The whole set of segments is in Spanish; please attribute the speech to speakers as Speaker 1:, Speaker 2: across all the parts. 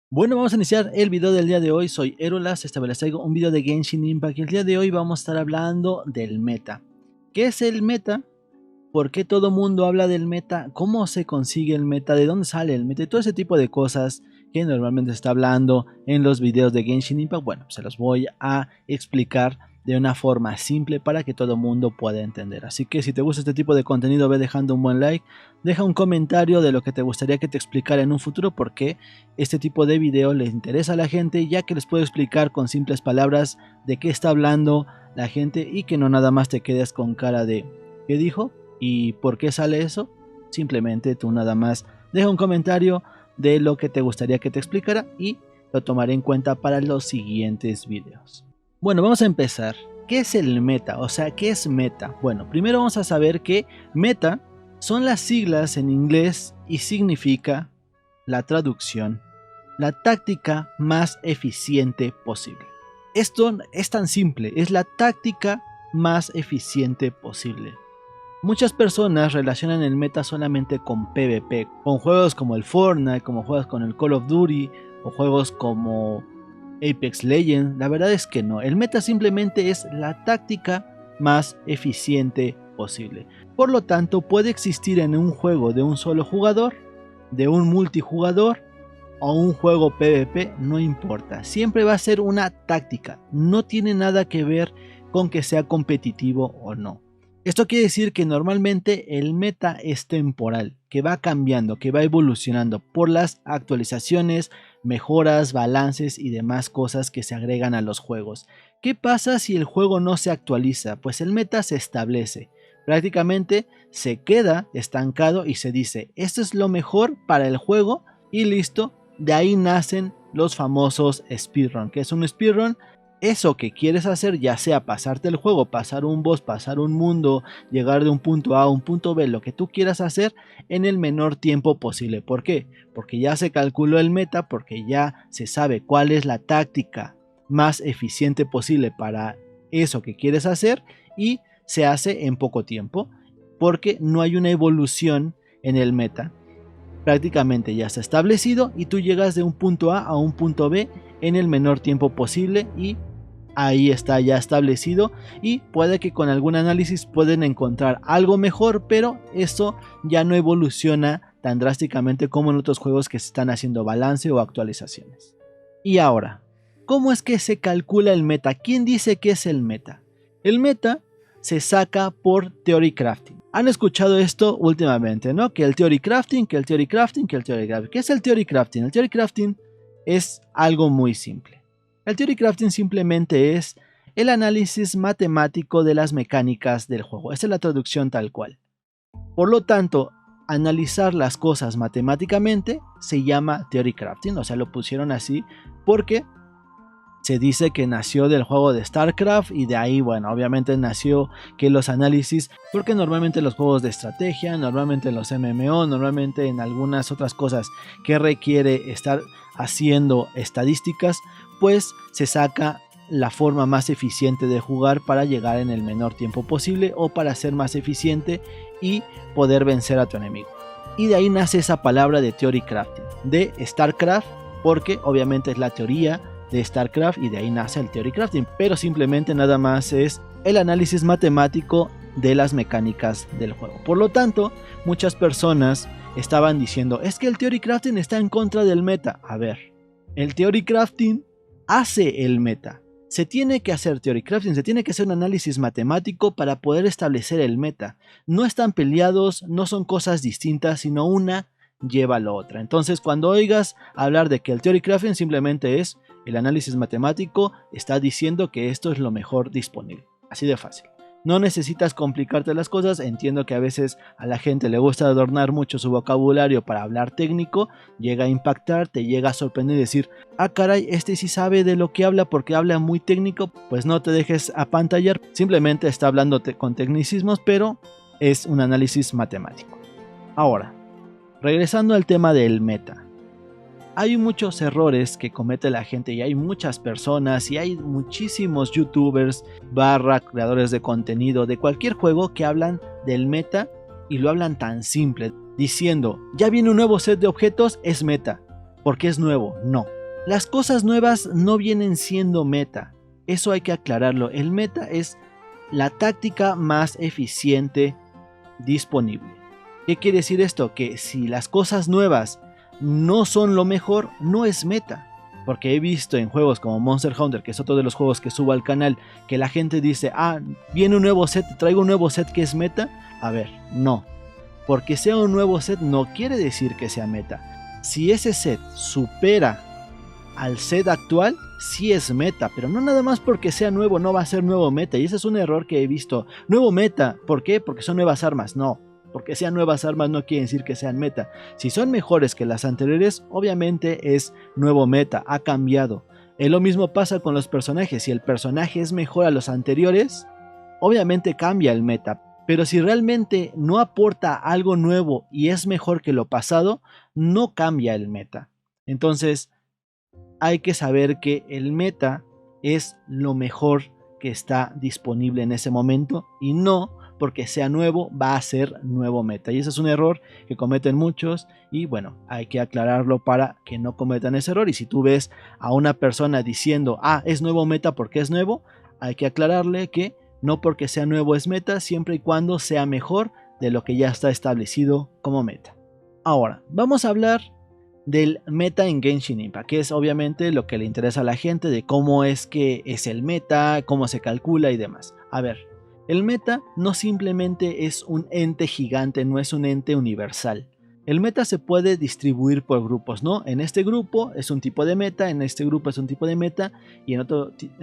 Speaker 1: Bueno, vamos a iniciar el video del día de hoy. Soy Erulas, esta vez les traigo un video de Genshin Impact y el día de hoy vamos a estar hablando del meta. ¿Qué es el meta? ¿Por qué todo mundo habla del meta? ¿Cómo se consigue el meta? ¿De dónde sale el meta? Y todo ese tipo de cosas que normalmente se está hablando en los videos de Genshin Impact. Bueno, se los voy a explicar de una forma simple para que todo el mundo pueda entender. Así que si te gusta este tipo de contenido, ve dejando un buen like, deja un comentario de lo que te gustaría que te explicara en un futuro, porque este tipo de video les interesa a la gente, ya que les puedo explicar con simples palabras de qué está hablando la gente y que no nada más te quedes con cara de ¿qué dijo? ¿Y por qué sale eso? Simplemente tú nada más deja un comentario de lo que te gustaría que te explicara y lo tomaré en cuenta para los siguientes videos. Bueno, vamos a empezar. ¿Qué es el meta? O sea, ¿qué es meta? Bueno, primero vamos a saber que meta son las siglas en inglés y significa la traducción, la táctica más eficiente posible. Esto es tan simple, es la táctica más eficiente posible. Muchas personas relacionan el meta solamente con PvP, con juegos como el Fortnite, como juegos con el Call of Duty o juegos como Apex Legends. La verdad es que no, el meta simplemente es la táctica más eficiente posible. Por lo tanto, puede existir en un juego de un solo jugador, de un multijugador o un juego PvP, no importa, siempre va a ser una táctica, no tiene nada que ver con que sea competitivo o no. Esto quiere decir que normalmente el meta es temporal, que va cambiando, que va evolucionando por las actualizaciones, mejoras, balances y demás cosas que se agregan a los juegos. ¿Qué pasa si el juego no se actualiza? Pues el meta se establece, prácticamente se queda estancado y se dice, esto es lo mejor para el juego y listo. De ahí nacen los famosos speedrun. ¿Qué es un speedrun? Eso que quieres hacer, ya sea pasarte el juego, pasar un boss, pasar un mundo, llegar de un punto A a un punto B, lo que tú quieras hacer en el menor tiempo posible. ¿Por qué? Porque ya se calculó el meta, porque ya se sabe cuál es la táctica más eficiente posible para eso que quieres hacer y se hace en poco tiempo, porque no hay una evolución en el meta. Prácticamente ya está establecido y tú llegas de un punto A un punto B en el menor tiempo posible y ahí está ya establecido, y puede que con algún análisis pueden encontrar algo mejor, pero eso ya no evoluciona tan drásticamente como en otros juegos que se están haciendo balance o actualizaciones. Y ahora, ¿cómo es que se calcula el meta? ¿Quién dice que es el meta? El meta se saca por theory crafting. Han escuchado esto últimamente, ¿no? Que el theory crafting, que el theory crafting, que el theory crafting. ¿Qué es el theory crafting? El theory crafting es algo muy simple. El theory crafting simplemente es el análisis matemático de las mecánicas del juego. Esa es la traducción tal cual. Por lo tanto, analizar las cosas matemáticamente se llama theory crafting, o sea, lo pusieron así porque se dice que nació del juego de StarCraft y de ahí, bueno, obviamente nació que los análisis, porque normalmente los juegos de estrategia, normalmente los MMO, normalmente en algunas otras cosas que requiere estar haciendo estadísticas, pues se saca la forma más eficiente de jugar para llegar en el menor tiempo posible o para ser más eficiente y poder vencer a tu enemigo. Y de ahí nace esa palabra de theory crafting, de StarCraft, porque obviamente es la teoría de StarCraft y de ahí nace el theory crafting, pero simplemente nada más es el análisis matemático de las mecánicas del juego. Por lo tanto, muchas personas estaban diciendo, es que el theory crafting está en contra del meta. A ver, el theory crafting hace el meta. Se tiene que hacer theory crafting, se tiene que hacer un análisis matemático para poder establecer el meta. No están peleados, no son cosas distintas, sino una lleva a la otra. Entonces, cuando oigas hablar de que el theory crafting simplemente es el análisis matemático, está diciendo que esto es lo mejor disponible. Así de fácil. No necesitas complicarte las cosas. Entiendo que a veces a la gente le gusta adornar mucho su vocabulario para hablar técnico. Llega a impactar, te llega a sorprender y decir, ah caray, este sí sabe de lo que habla porque habla muy técnico. Pues no te dejes apantallar. Simplemente está hablando con tecnicismos, pero es un análisis matemático. Ahora, regresando al tema del meta. Hay muchos errores que comete la gente y hay muchas personas y hay muchísimos youtubers creadores de contenido de cualquier juego que hablan del meta y lo hablan tan simple, diciendo, ya viene un nuevo set de objetos, es meta, porque es nuevo. No, Las cosas nuevas no vienen siendo meta, eso hay que aclararlo. El meta es la táctica más eficiente disponible. ¿Qué quiere decir esto? Que si las cosas nuevas no son lo mejor, no es meta. Porque he visto en juegos como Monster Hunter, que es otro de los juegos que subo al canal, que la gente dice, ah, viene un nuevo set, traigo un nuevo set que es meta. A ver, no. Porque sea un nuevo set no quiere decir que sea meta. Si ese set supera al set actual, sí es meta, pero no nada más porque sea nuevo no va a ser nuevo meta. Y ese es un error que he visto. Nuevo meta, ¿por qué? Porque son nuevas armas. No, porque sean nuevas armas no quiere decir que sean meta. Si son mejores que las anteriores, obviamente es nuevo meta, ha cambiado. Lo mismo pasa con los personajes. Si el personaje es mejor a los anteriores, obviamente cambia el meta. Pero si realmente no aporta algo nuevo y es mejor que lo pasado, no cambia el meta. Entonces, hay que saber que el meta es lo mejor que está disponible en ese momento y no porque sea nuevo va a ser nuevo meta. Y ese es un error que cometen muchos y bueno, hay que aclararlo para que no cometan ese error. Y si tú ves a una persona diciendo, ah, es nuevo meta porque es nuevo, hay que aclararle que no porque sea nuevo es meta, siempre y cuando sea mejor de lo que ya está establecido como meta. Ahora, vamos a hablar del meta en Genshin Impact, que es obviamente lo que le interesa a la gente, de cómo es que es el meta, cómo se calcula y demás. A ver, el meta no simplemente es un ente gigante, no es un ente universal. El meta se puede distribuir por grupos, ¿no? En este grupo es un tipo de meta, en este grupo es un tipo de meta y en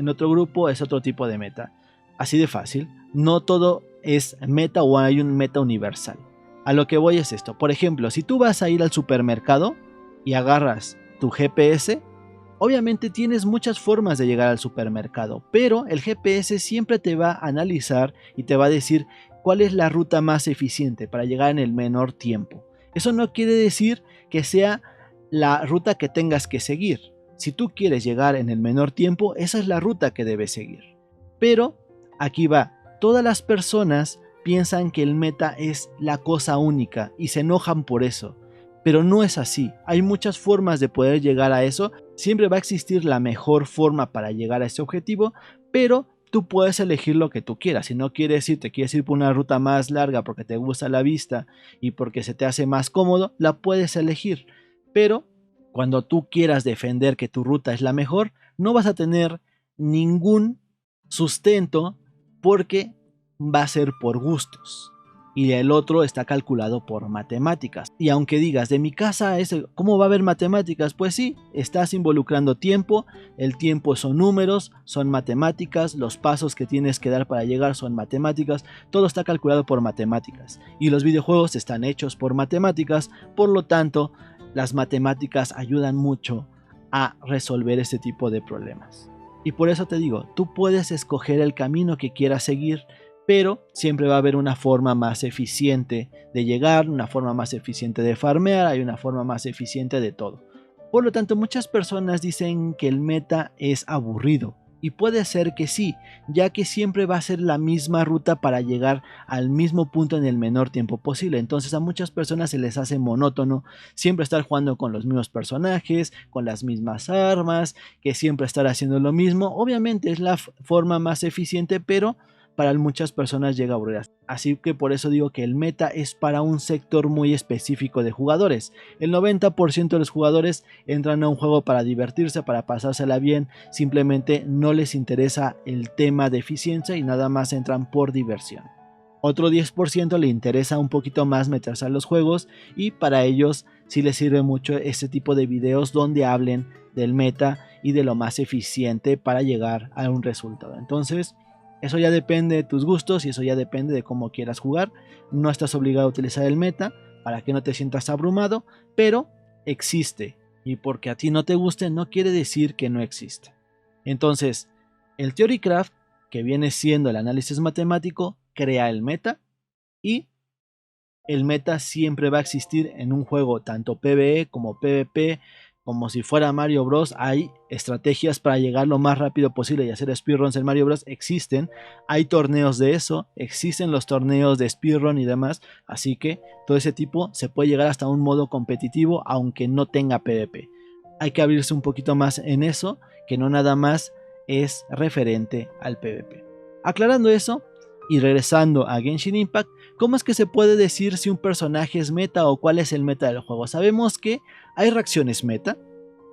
Speaker 1: otro grupo es otro tipo de meta. Así de fácil, no todo es meta o hay un meta universal. A lo que voy es esto, por ejemplo, si tú vas a ir al supermercado y agarras tu GPS, obviamente tienes muchas formas de llegar al supermercado, pero el GPS siempre te va a analizar y te va a decir cuál es la ruta más eficiente para llegar en el menor tiempo. Eso no quiere decir que sea la ruta que tengas que seguir. Si tú quieres llegar en el menor tiempo, esa es la ruta que debes seguir. Pero aquí va, todas las personas piensan que el meta es la cosa única y se enojan por eso. Pero no es así, hay muchas formas de poder llegar a eso, siempre va a existir la mejor forma para llegar a ese objetivo, pero tú puedes elegir lo que tú quieras. Si no quieres ir, te quieres ir por una ruta más larga porque te gusta la vista y porque se te hace más cómodo, la puedes elegir. Pero cuando tú quieras defender que tu ruta es la mejor, no vas a tener ningún sustento porque va a ser por gustos. Y el otro está calculado por matemáticas. Y aunque digas, de mi casa, ¿cómo va a haber matemáticas? Pues sí, estás involucrando tiempo, el tiempo son números, son matemáticas, los pasos que tienes que dar para llegar son matemáticas, todo está calculado por matemáticas. Y los videojuegos están hechos por matemáticas, por lo tanto, las matemáticas ayudan mucho a resolver este tipo de problemas. Y por eso te digo, tú puedes escoger el camino que quieras seguir, pero siempre va a haber una forma más eficiente de llegar, una forma más eficiente de farmear, hay una forma más eficiente de todo. Por lo tanto, muchas personas dicen que el meta es aburrido, y puede ser que sí, ya que siempre va a ser la misma ruta para llegar al mismo punto en el menor tiempo posible. Entonces a muchas personas se les hace monótono siempre estar jugando con los mismos personajes, con las mismas armas, que siempre estar haciendo lo mismo. Obviamente es la forma más eficiente, pero para muchas personas llega a aburrir. Así que por eso digo que el meta es para un sector muy específico de jugadores. El 90% de los jugadores entran a un juego para divertirse, para pasársela bien, simplemente no les interesa el tema de eficiencia y nada más entran por diversión. Otro 10% le interesa un poquito más meterse a los juegos y para ellos sí les sirve mucho este tipo de videos donde hablen del meta y de lo más eficiente para llegar a un resultado. Entonces, eso ya depende de tus gustos y eso ya depende de cómo quieras jugar. No estás obligado a utilizar el meta para que no te sientas abrumado, pero existe. Y porque a ti no te guste no quiere decir que no existe. Entonces, el Theorycraft, que viene siendo el análisis matemático, crea el meta y el meta siempre va a existir en un juego tanto PvE como PvP. Como si fuera Mario Bros. Hay estrategias para llegar lo más rápido posible y hacer speedruns en Mario Bros. Existen, hay torneos de eso, existen los torneos de speedrun y demás, así que todo ese tipo se puede llegar hasta un modo competitivo aunque no tenga PvP. hay que abrirse un poquito más en eso, que no nada más es referente al PvP. Aclarando eso y regresando a Genshin Impact, ¿cómo es que se puede decir si un personaje es meta o cuál es el meta del juego? Sabemos que hay reacciones meta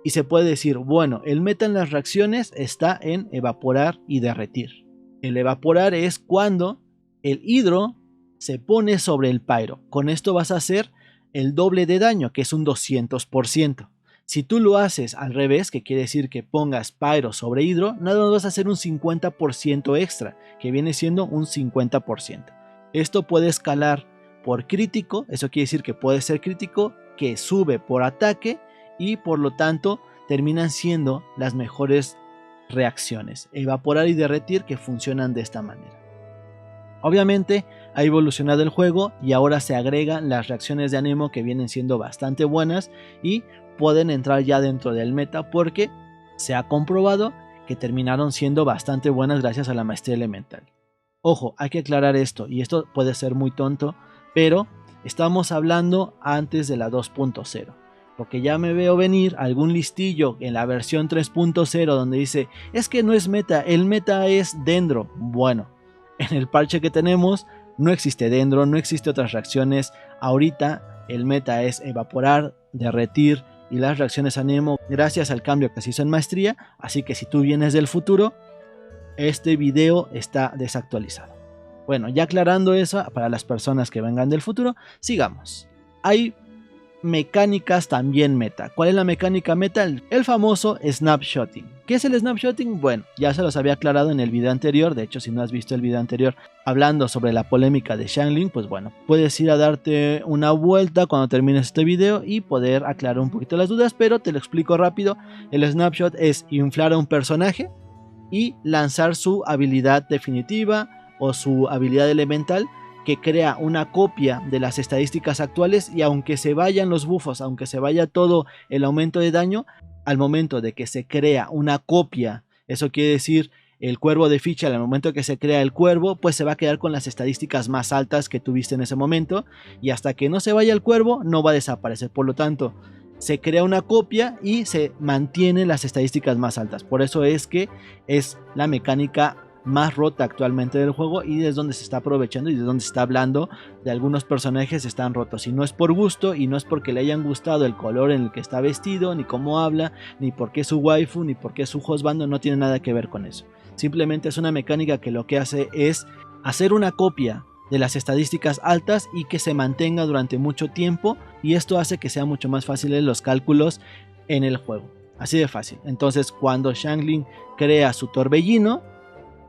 Speaker 1: y se puede decir, bueno, el meta en las reacciones está en evaporar y derretir. El evaporar es cuando el hidro se pone sobre el pyro. Con esto vas a hacer el doble de daño, que es un 200%. Si tú lo haces al revés, que quiere decir que pongas pyro sobre hidro, nada más vas a hacer un 50% extra, que viene siendo un 50%. Esto puede escalar por crítico, eso quiere decir que puede ser crítico, que sube por ataque y por lo tanto terminan siendo las mejores reacciones, evaporar y derretir, que funcionan de esta manera. Obviamente ha evolucionado el juego y ahora se agregan las reacciones de Anemo, que vienen siendo bastante buenas y pueden entrar ya dentro del meta porque se ha comprobado que terminaron siendo bastante buenas gracias a la maestría elemental. Ojo, hay que aclarar esto, y esto puede ser muy tonto, pero estamos hablando antes de la 2.0. Porque ya me veo venir algún listillo en la versión 3.0 donde dice, es que no es meta, el meta es Dendro. Bueno, en el parche que tenemos no existe Dendro, no existe otras reacciones. Ahorita el meta es evaporar, derretir y las reacciones Anemo gracias al cambio que se hizo en maestría. Así que si tú vienes del futuro, este video está desactualizado. Bueno, ya aclarando eso para las personas que vengan del futuro, sigamos. Hay mecánicas también meta. ¿Cuál es la mecánica meta? El famoso snapshotting. ¿Qué es el snapshotting? Bueno, ya se los había aclarado en el video anterior. De hecho, si no has visto el video anterior hablando sobre la polémica de Xiangling, pues bueno, puedes ir a darte una vuelta cuando termines este video y poder aclarar un poquito las dudas, pero te lo explico rápido. El snapshot es inflar a un personaje y lanzar su habilidad definitiva o su habilidad elemental, que crea una copia de las estadísticas actuales, y aunque se vayan los buffos, aunque se vaya todo el aumento de daño, al momento de que se crea una copia, eso quiere decir el cuervo de ficha, al momento que se crea el cuervo, pues se va a quedar con las estadísticas más altas que tuviste en ese momento, y hasta que no se vaya el cuervo no va a desaparecer. Por lo tanto, se crea una copia y se mantienen las estadísticas más altas. Por eso es que es la mecánica más rota actualmente del juego, y es donde se está aprovechando y de donde se está hablando de algunos personajes están rotos, y no es por gusto y no es porque le hayan gustado el color en el que está vestido, ni cómo habla, ni porque es su waifu, ni porque es su hostbando. No tiene nada que ver con eso. Simplemente es una mecánica que lo que hace es hacer una copia de las estadísticas altas y que se mantenga durante mucho tiempo, y esto hace que sea mucho más fáciles los cálculos en el juego. Así de fácil. Entonces, cuando Xiangling crea su torbellino,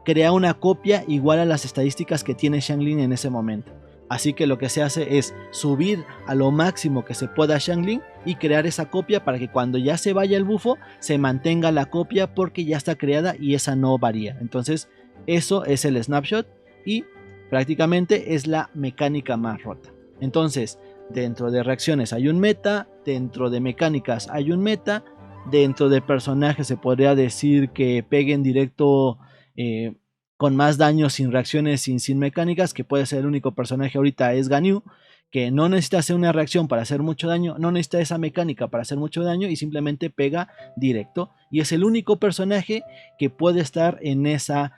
Speaker 1: crea una copia igual a las estadísticas que tiene Xiangling en ese momento. Así que lo que se hace es subir a lo máximo que se pueda Xiangling y crear esa copia para que cuando ya se vaya el bufo se mantenga la copia, porque ya está creada y esa no varía. Entonces eso es el snapshot y prácticamente es la mecánica más rota. Entonces, dentro de reacciones hay un meta, dentro de mecánicas hay un meta, dentro de personajes se podría decir que peguen directo con más daño sin reacciones, sin mecánicas, que puede ser el único personaje ahorita es Ganyu, que no necesita hacer una reacción para hacer mucho daño, no necesita esa mecánica para hacer mucho daño y simplemente pega directo, y es el único personaje que puede estar en esa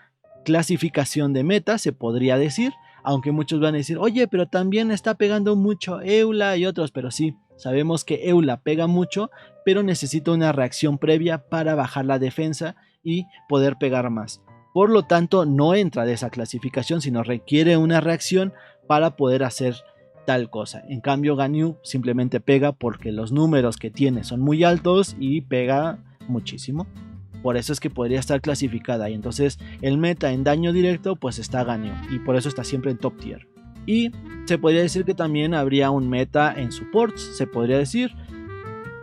Speaker 1: clasificación de meta, se podría decir, aunque muchos van a decir, oye, pero también está pegando mucho Eula y otros, pero sí, sabemos que Eula pega mucho, pero necesita una reacción previa para bajar la defensa y poder pegar más. Por lo tanto, no entra de esa clasificación, sino requiere una reacción para poder hacer tal cosa. En cambio, Ganyu simplemente pega porque los números que tiene son muy altos y pega muchísimo. Por eso es que podría estar clasificada. Y entonces el meta en daño directo pues está Ganyu, y por eso está siempre en top tier. Y se podría decir que también habría un meta en supports, se podría decir,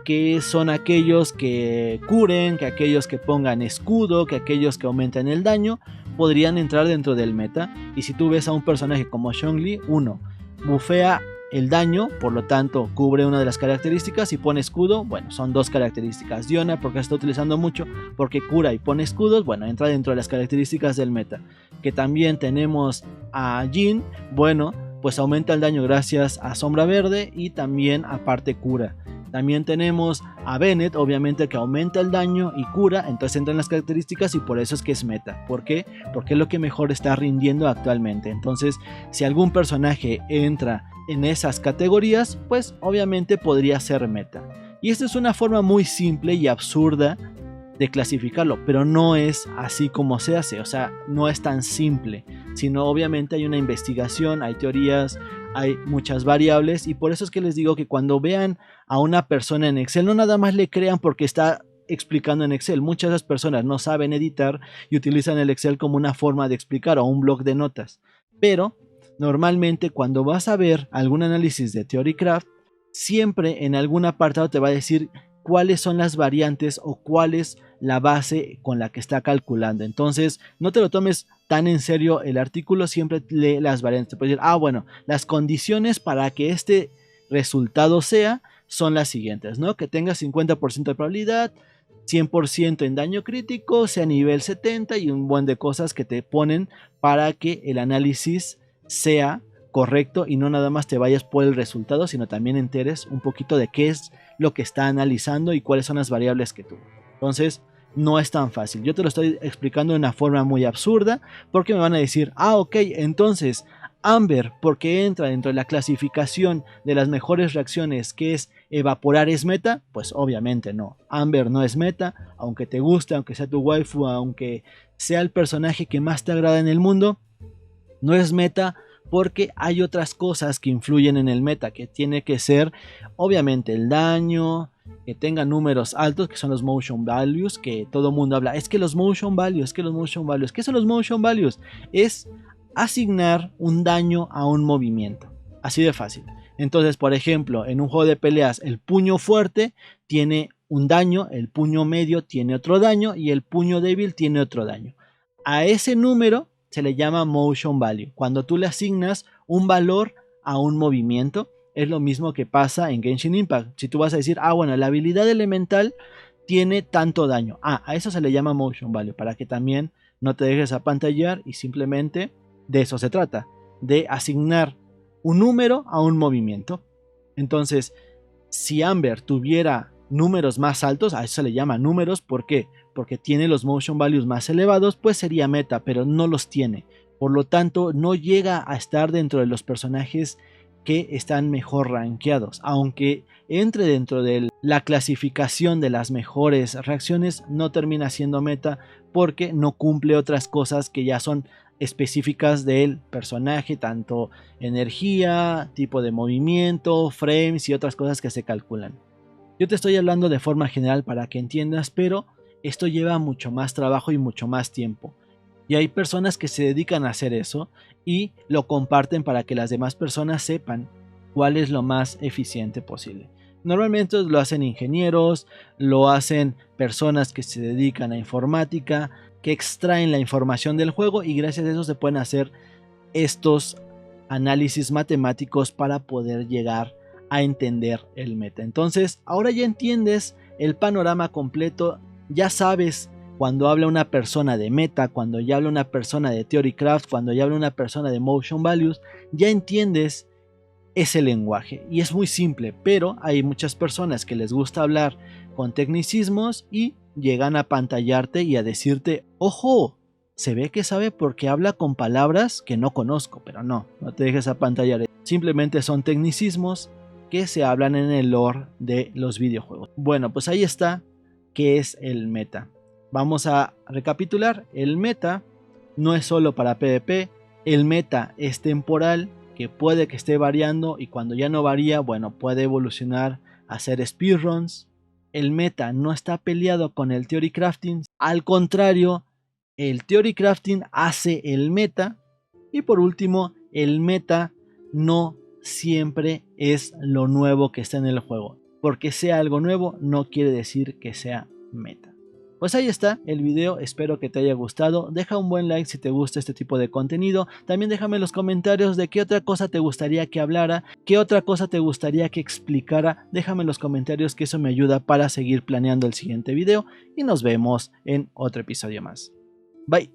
Speaker 1: que son aquellos que curen, que aquellos que pongan escudo, que aquellos que aumenten el daño, podrían entrar dentro del meta. Y si tú ves a un personaje como Zhongli, uno, bufea el daño, por lo tanto cubre una de las características, y pone escudo, bueno, son dos características. Diona, porque está utilizando mucho, porque cura y pone escudos, bueno, entra dentro de las características del meta. Que también tenemos a Jhin, bueno, pues aumenta el daño gracias a sombra verde y también aparte cura. También tenemos a Bennett, obviamente, que aumenta el daño y cura, entonces entran las características y por eso es que es meta. ¿Por qué? Porque es lo que mejor está rindiendo actualmente. Entonces, si algún personaje entra en esas categorías, pues obviamente podría ser meta. Y esta es una forma muy simple y absurda de clasificarlo, pero no es así como se hace, o sea, no es tan simple, sino obviamente hay una investigación, hay teorías, hay muchas variables y por eso es que les digo que cuando vean a una persona en Excel, no nada más le crean porque está explicando en Excel. Muchas de las personas no saben editar y utilizan el Excel como una forma de explicar o un bloc de notas, pero normalmente cuando vas a ver algún análisis de Theorycraft, siempre en algún apartado te va a decir cuáles son las variantes o cuál es la base con la que está calculando. Entonces, no te lo tomes tan en serio el artículo, siempre lee las variantes. Te puedes decir, bueno, las condiciones para que este resultado sea son las siguientes, ¿no? Que tenga 50% de probabilidad, 100% en daño crítico, sea nivel 70 y un buen de cosas que te ponen para que el análisis sea correcto y no nada más te vayas por el resultado, sino también enteres un poquito de qué es lo que está analizando y cuáles son las variables que tuvo. Entonces, no es tan fácil. Yo te lo estoy explicando de una forma muy absurda porque me van a decir, ok, entonces Amber, porque entra dentro de la clasificación de las mejores reacciones que es evaporar, ¿es meta? Pues obviamente no. Amber no es meta, aunque te guste, aunque sea tu waifu, aunque sea el personaje que más te agrada en el mundo, no es meta porque hay otras cosas que influyen en el meta, que tiene que ser obviamente el daño, que tenga números altos, que son los motion values, que todo el mundo habla, es que los motion values, ¿qué son los motion values? Es asignar un daño a un movimiento, así de fácil. Entonces, por ejemplo, en un juego de peleas, el puño fuerte tiene un daño, el puño medio tiene otro daño y el puño débil tiene otro daño. A ese número se le llama motion value. Cuando tú le asignas un valor a un movimiento, es lo mismo que pasa en Genshin Impact. Si tú vas a decir, bueno, la habilidad elemental tiene tanto daño. A eso se le llama motion value, para que también no te dejes apantallar y simplemente de eso se trata, de asignar un número a un movimiento. Entonces, si Amber tuviera números más altos, a eso se le llama números, ¿por qué? Porque tiene los motion values más elevados, pues sería meta, pero no los tiene. Por lo tanto, no llega a estar dentro de los personajes que están mejor rankeados. Aunque entre dentro de la clasificación de las mejores reacciones, no termina siendo meta porque no cumple otras cosas que ya son específicas del personaje, tanto energía, tipo de movimiento, frames y otras cosas que se calculan. Yo te estoy hablando de forma general para que entiendas, pero esto lleva mucho más trabajo y mucho más tiempo. Y hay personas que se dedican a hacer eso y lo comparten para que las demás personas sepan cuál es lo más eficiente posible. Normalmente lo hacen ingenieros, lo hacen personas que se dedican a informática, que extraen la información del juego y gracias a eso se pueden hacer estos análisis matemáticos para poder llegar a entender el meta. Entonces, ahora ya entiendes el panorama completo, ya sabes cuando habla una persona de meta, cuando ya habla una persona de Theorycraft, cuando ya habla una persona de motion values, ya entiendes ese lenguaje y es muy simple, pero hay muchas personas que les gusta hablar con tecnicismos y llegan a pantallarte y a decirte, ojo, se ve que sabe porque habla con palabras que no conozco, pero no te dejes apantallar, simplemente son tecnicismos que se hablan en el lore de los videojuegos. Bueno, pues ahí está, ¿qué es el meta? Vamos a recapitular. El meta no es solo para PvP, el meta es temporal, que puede que esté variando y cuando ya no varía, bueno, puede evolucionar a hacer speedruns. El meta no está peleado con el theory crafting, al contrario, el theory crafting hace el meta. Y por último, el meta no siempre es lo nuevo que está en el juego. Porque sea algo nuevo no quiere decir que sea meta. Pues ahí está el video, espero que te haya gustado, deja un buen like si te gusta este tipo de contenido, también déjame en los comentarios de qué otra cosa te gustaría que hablara, qué otra cosa te gustaría que explicara, déjame en los comentarios que eso me ayuda para seguir planeando el siguiente video y nos vemos en otro episodio más. Bye.